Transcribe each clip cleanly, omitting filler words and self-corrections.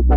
Hey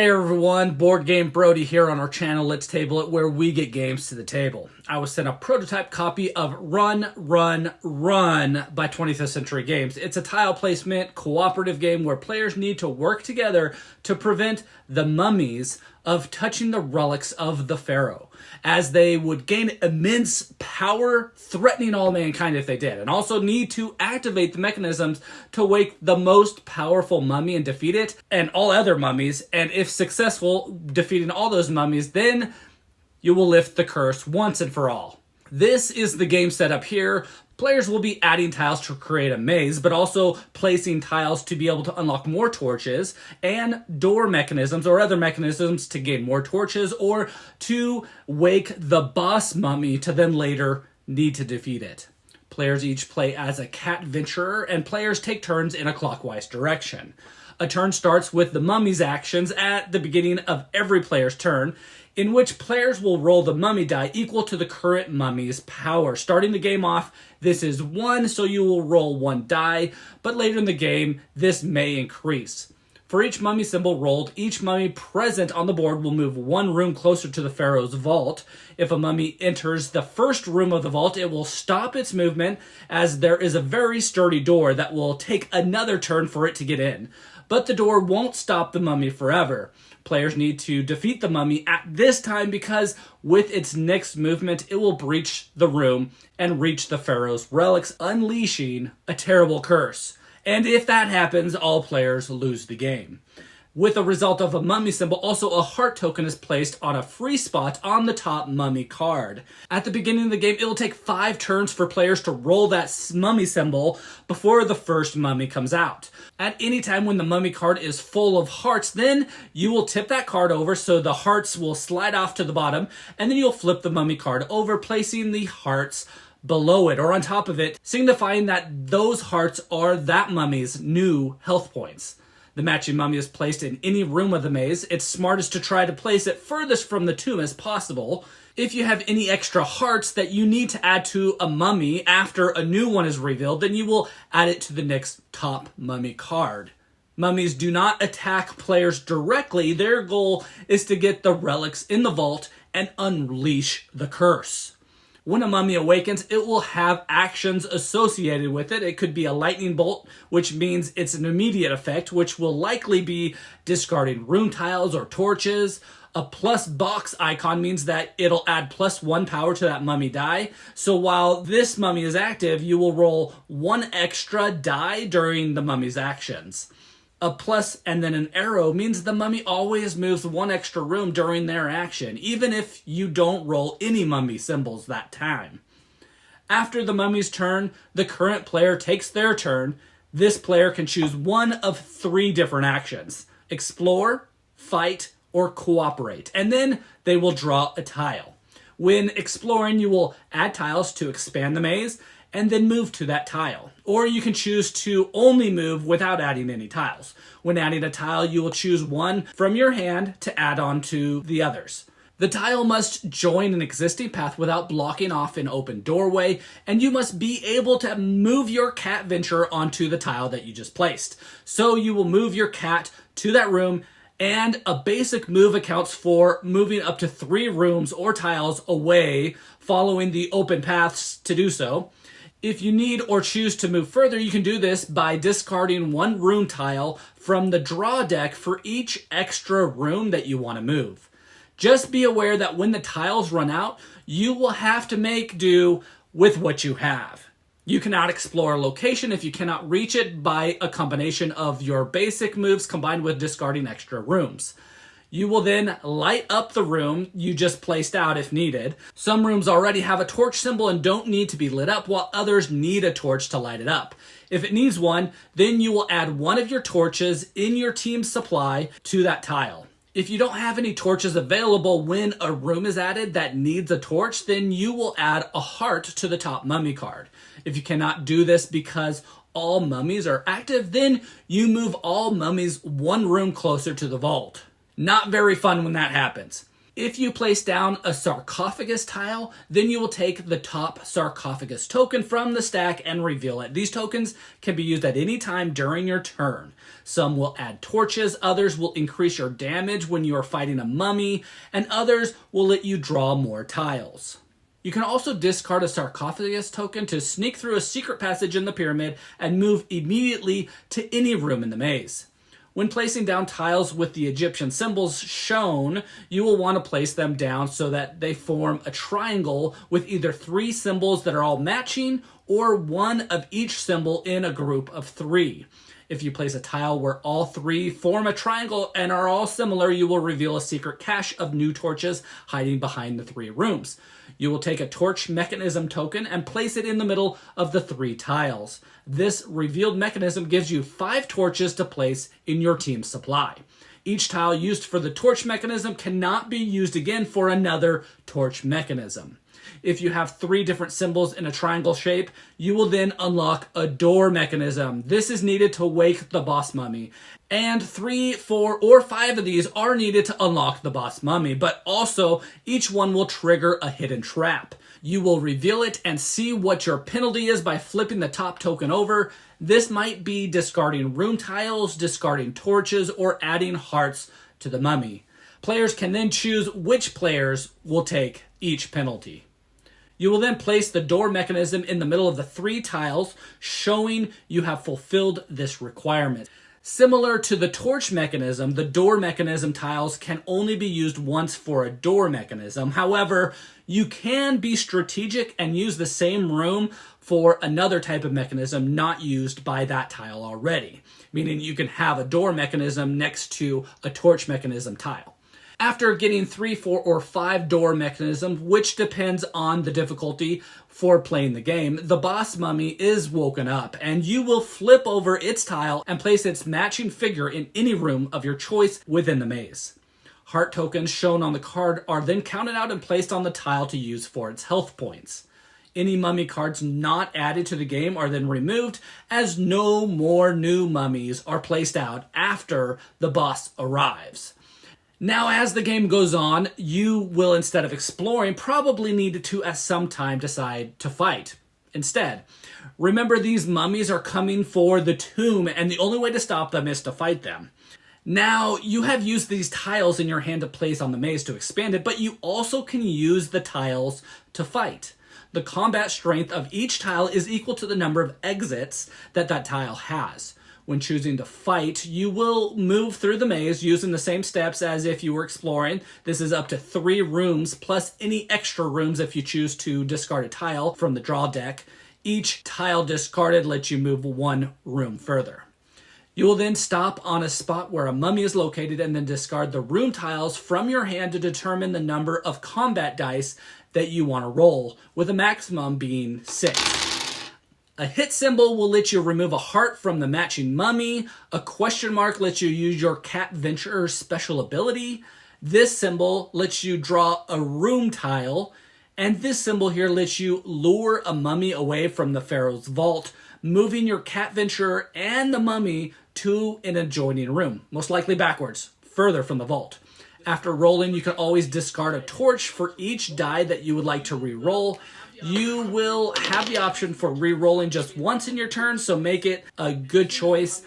everyone, Board Game Brody here on our channel Let's Table It, where we get games to the table. I was sent a prototype copy of Run, Run, Run by 25th Century Games. It's a tile placement cooperative game where players need to work together to prevent the mummies of touching the relics of the pharaoh, as they would gain immense power, threatening all mankind if they did, and also need to activate the mechanisms to wake the most powerful mummy and defeat it, and all other mummies, and if successful, defeating all those mummies, then you will lift the curse once and for all. This is the game setup here. Players will be adding tiles to create a maze, but also placing tiles to be able to unlock more torches and door mechanisms or other mechanisms to gain more torches or to wake the boss mummy to then later need to defeat it. Players each play as a cat venturer, and players take turns in a clockwise direction. A turn starts with the mummy's actions at the beginning of every player's turn, in which players will roll the mummy die equal to the current mummy's power. Starting the game off, this is 1, so you will roll 1 die, but later in the game, this may increase. For each mummy symbol rolled, each mummy present on the board will move 1 room closer to the pharaoh's vault. If a mummy enters the first room of the vault, it will stop its movement, as there is a very sturdy door that will take another turn for it to get in. But the door won't stop the mummy forever. Players need to defeat the mummy at this time because with its next movement, it will breach the room and reach the pharaoh's relics, unleashing a terrible curse. And if that happens, all players lose the game. With the result of a mummy symbol, also a heart token is placed on a free spot on the top mummy card. At the beginning of the game, it will take 5 turns for players to roll that mummy symbol before the first mummy comes out. At any time when the mummy card is full of hearts, then you will tip that card over so the hearts will slide off to the bottom, and then you'll flip the mummy card over, placing the hearts below it or on top of it, signifying that those hearts are that mummy's new health points. The matching mummy is placed in any room of the maze. It's smartest to try to place it furthest from the tomb as possible. If you have any extra hearts that you need to add to a mummy after a new one is revealed, then you will add it to the next top mummy card. Mummies do not attack players directly. Their goal is to get the relics in the vault and unleash the curse. When a mummy awakens, it will have actions associated with it. It could be a lightning bolt, which means it's an immediate effect, which will likely be discarding room tiles or torches. A plus box icon means that it'll add +1 power to that mummy die. So while this mummy is active, you will roll 1 extra die during the mummy's actions. A plus and then an arrow means the mummy always moves 1 extra room during their action, even if you don't roll any mummy symbols that time. After the mummy's turn, the current player takes their turn. This player can choose one of 3 different actions: explore, fight, or cooperate, and then they will draw a tile. When exploring, you will add tiles to expand the maze, and then move to that tile. Or you can choose to only move without adding any tiles. When adding a tile, you will choose one from your hand to add on to the others. The tile must join an existing path without blocking off an open doorway, and you must be able to move your cat venture onto the tile that you just placed. So you will move your cat to that room, and a basic move accounts for moving up to 3 rooms or tiles away, following the open paths to do so. If you need or choose to move further, you can do this by discarding 1 room tile from the draw deck for each extra room that you want to move. Just be aware that when the tiles run out, you will have to make do with what you have. You cannot explore a location if you cannot reach it by a combination of your basic moves combined with discarding extra rooms. You will then light up the room you just placed out if needed. Some rooms already have a torch symbol and don't need to be lit up, while others need a torch to light it up. If it needs one, then you will add 1 of your torches in your team's supply to that tile. If you don't have any torches available when a room is added that needs a torch, then you will add a heart to the top mummy card. If you cannot do this because all mummies are active, then you move all mummies 1 room closer to the vault. Not very fun when that happens. If you place down a sarcophagus tile, then you will take the top sarcophagus token from the stack and reveal it. These tokens can be used at any time during your turn. Some will add torches, others will increase your damage when you are fighting a mummy, and others will let you draw more tiles. You can also discard a sarcophagus token to sneak through a secret passage in the pyramid and move immediately to any room in the maze. When placing down tiles with the Egyptian symbols shown, you will want to place them down so that they form a triangle with either 3 symbols that are all matching or one of each symbol in a group of 3. If you place a tile where all 3 form a triangle and are all similar, you will reveal a secret cache of new torches hiding behind the 3 rooms. You will take a torch mechanism token and place it in the middle of the 3 tiles. This revealed mechanism gives you 5 torches to place in your team's supply. Each tile used for the torch mechanism cannot be used again for another torch mechanism. If you have 3 different symbols in a triangle shape, you will then unlock a door mechanism. This is needed to wake the boss mummy. And 3, 4, or 5 of these are needed to unlock the boss mummy, but also each one will trigger a hidden trap. You will reveal it and see what your penalty is by flipping the top token over. This might be discarding room tiles, discarding torches, or adding hearts to the mummy. Players can then choose which players will take each penalty. You will then place the door mechanism in the middle of the 3 tiles, showing you have fulfilled this requirement. Similar to the torch mechanism, the door mechanism tiles can only be used once for a door mechanism. However, you can be strategic and use the same room for another type of mechanism not used by that tile already, meaning you can have a door mechanism next to a torch mechanism tile. After getting 3, 4, or 5 door mechanisms, which depends on the difficulty for playing the game, the boss mummy is woken up, and you will flip over its tile and place its matching figure in any room of your choice within the maze. Heart tokens shown on the card are then counted out and placed on the tile to use for its health points. Any mummy cards not added to the game are then removed, as no more new mummies are placed out after the boss arrives. Now, as the game goes on, you will, instead of exploring, probably need to at some time decide to fight instead. Remember, these mummies are coming for the tomb, and the only way to stop them is to fight them. Now, you have used these tiles in your hand to place on the maze to expand it, but you also can use the tiles to fight. The combat strength of each tile is equal to the number of exits that tile has. When choosing to fight, you will move through the maze using the same steps as if you were exploring. This is up to 3 rooms, plus any extra rooms if you choose to discard a tile from the draw deck. Each tile discarded lets you move 1 room further. You will then stop on a spot where a mummy is located and then discard the room tiles from your hand to determine the number of combat dice that you want to roll, with a maximum being 6. A hit symbol will let you remove a heart from the matching mummy. A question mark lets you use your Cat Venture special ability. This symbol lets you draw a room tile. And this symbol here lets you lure a mummy away from the Pharaoh's vault, moving your Cat Venture and the mummy to an adjoining room, most likely backwards, further from the vault. After rolling, you can always discard a torch for each die that you would like to re-roll. You will have the option for re-rolling just once in your turn, so make it a good choice.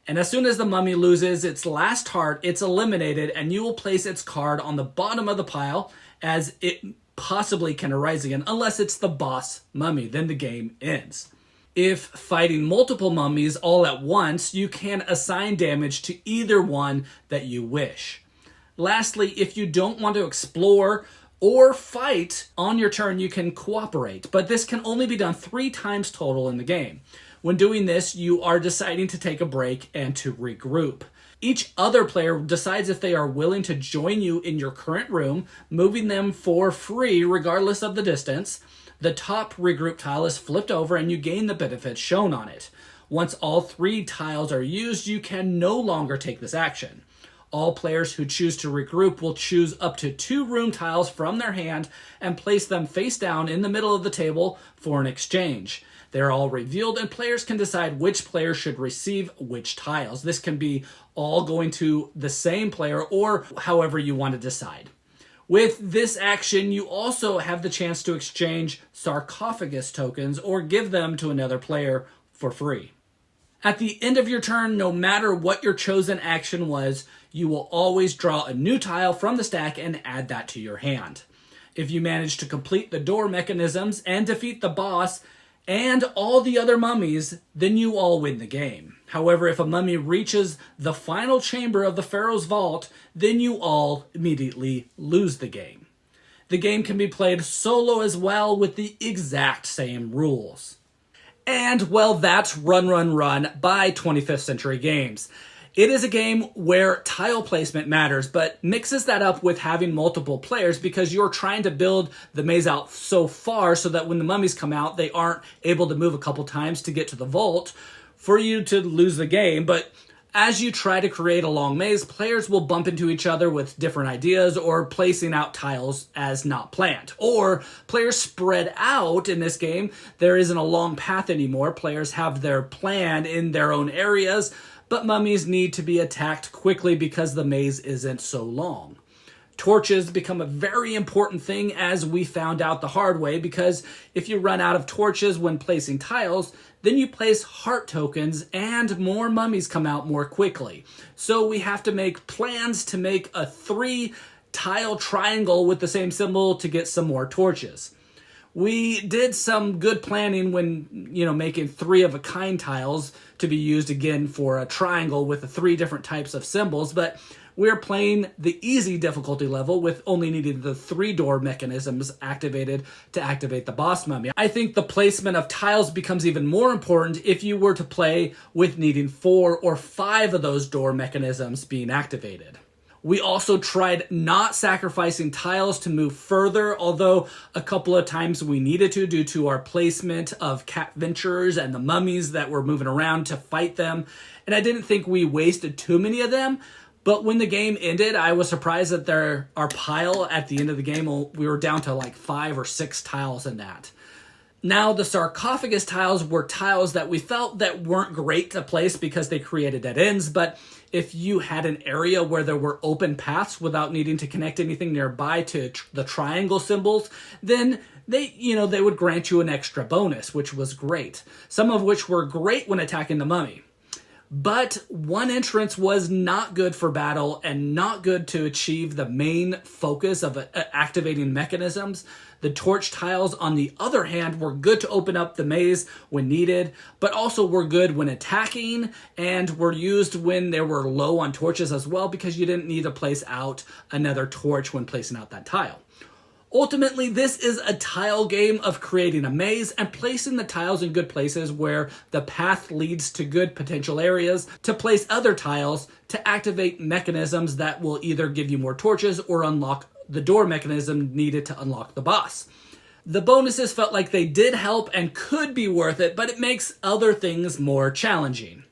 And as soon as the mummy loses its last heart, it's eliminated, and you will place its card on the bottom of the pile, as it possibly can arise again, unless it's the boss mummy. Then the game ends. If fighting multiple mummies all at once, you can assign damage to either one that you wish. Lastly, if you don't want to explore or fight on your turn, you can cooperate, but this can only be done 3 times total in the game. When doing this, you are deciding to take a break and to regroup. Each other player decides if they are willing to join you in your current room, moving them for free regardless of the distance. The top regroup tile is flipped over and you gain the benefits shown on it. Once all 3 tiles are used, you can no longer take this action. All players who choose to regroup will choose up to 2 room tiles from their hand and place them face down in the middle of the table for an exchange. They're all revealed, and players can decide which player should receive which tiles. This can be all going to the same player or however you want to decide. With this action, you also have the chance to exchange sarcophagus tokens or give them to another player for free. At the end of your turn, no matter what your chosen action was, you will always draw a new tile from the stack and add that to your hand. If you manage to complete the door mechanisms and defeat the boss and all the other mummies, then you all win the game. However, if a mummy reaches the final chamber of the Pharaoh's vault, then you all immediately lose the game. The game can be played solo as well with the exact same rules. And, well, that's Run, Run, Run by 25th Century Games. It is a game where tile placement matters, but mixes that up with having multiple players because you're trying to build the maze out so far so that when the mummies come out, they aren't able to move a couple times to get to the vault for you to lose the game. But as you try to create a long maze, players will bump into each other with different ideas or placing out tiles as not planned. Or players spread out in this game. There isn't a long path anymore. Players have their plan in their own areas, but mummies need to be attacked quickly because the maze isn't so long. Torches become a very important thing, as we found out the hard way, because if you run out of torches when placing tiles, then you place heart tokens and more mummies come out more quickly. So we have to make plans to make a 3-tile triangle with the same symbol to get some more torches. We did some good planning when, making 3-of-a-kind tiles to be used again for a triangle with the 3 different types of symbols, but we're playing the easy difficulty level with only needing the 3 door mechanisms activated to activate the boss mummy. I think the placement of tiles becomes even more important if you were to play with needing 4 or 5 of those door mechanisms being activated. We also tried not sacrificing tiles to move further, although a couple of times we needed to due to our placement of cat venturers and the mummies that were moving around to fight them. And I didn't think we wasted too many of them, but when the game ended, I was surprised that our pile at the end of the game, we were down to like 5 or 6 tiles in that. Now, the sarcophagus tiles were tiles that we felt that weren't great to place because they created dead ends, but if you had an area where there were open paths without needing to connect anything nearby to the triangle symbols, then they would grant you an extra bonus, which was great. Some of which were great when attacking the mummy. But one entrance was not good for battle and not good to achieve the main focus of activating mechanisms. The torch tiles, on the other hand, were good to open up the maze when needed, but also were good when attacking and were used when they were low on torches as well, because you didn't need to place out another torch when placing out that tile. Ultimately, this is a tile game of creating a maze and placing the tiles in good places where the path leads to good potential areas to place other tiles to activate mechanisms that will either give you more torches or unlock the door mechanism needed to unlock the boss. The bonuses felt like they did help and could be worth it, but it makes other things more challenging.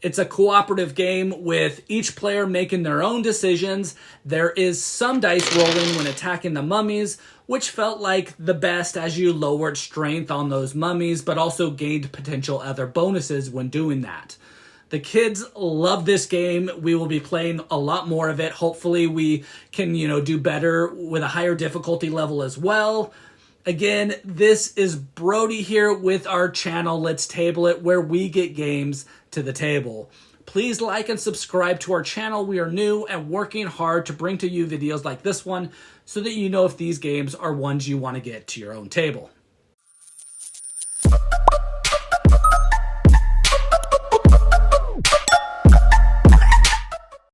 It's a cooperative game with each player making their own decisions. There is some dice rolling when attacking the mummies, which felt like the best as you lowered strength on those mummies, but also gained potential other bonuses when doing that. The kids love this game. We will be playing a lot more of it. Hopefully we can, do better with a higher difficulty level as well. Again, this is Brody here with our channel, Let's Table It, where we get games to the table. Please like and subscribe to our channel. We are new and working hard to bring to you videos like this one so that you know if these games are ones you want to get to your own table.